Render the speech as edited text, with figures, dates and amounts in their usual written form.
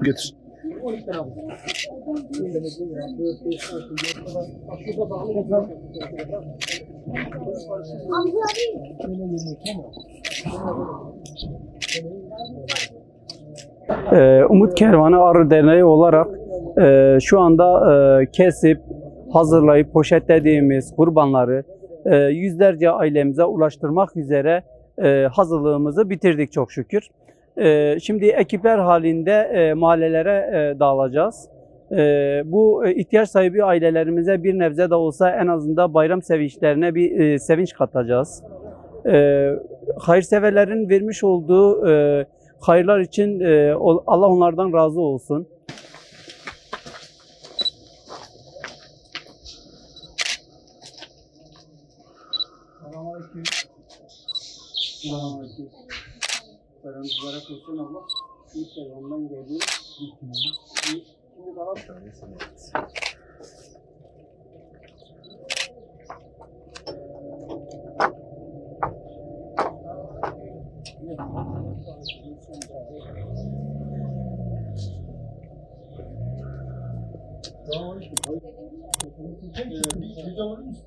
Götür. Umut Kervanı Arı Derneği olarak şu anda kesip hazırlayıp poşetlediğimiz kurbanları yüzlerce ailemize ulaştırmak üzere hazırlığımızı bitirdik çok şükür. Şimdi ekipler halinde mahallelere dağılacağız. Bu ihtiyaç sahibi ailelerimize bir nebze de olsa en azından bayram sevinçlerine bir sevinç katacağız. Hayırseverlerin vermiş olduğu hayırlar için Allah onlardan razı olsun. Selamünaleyküm. Selamünaleyküm. Bayramınız mübarek olsun Allah. İlk selamdan geliyoruz. Şimdi kalan bir alır mısın?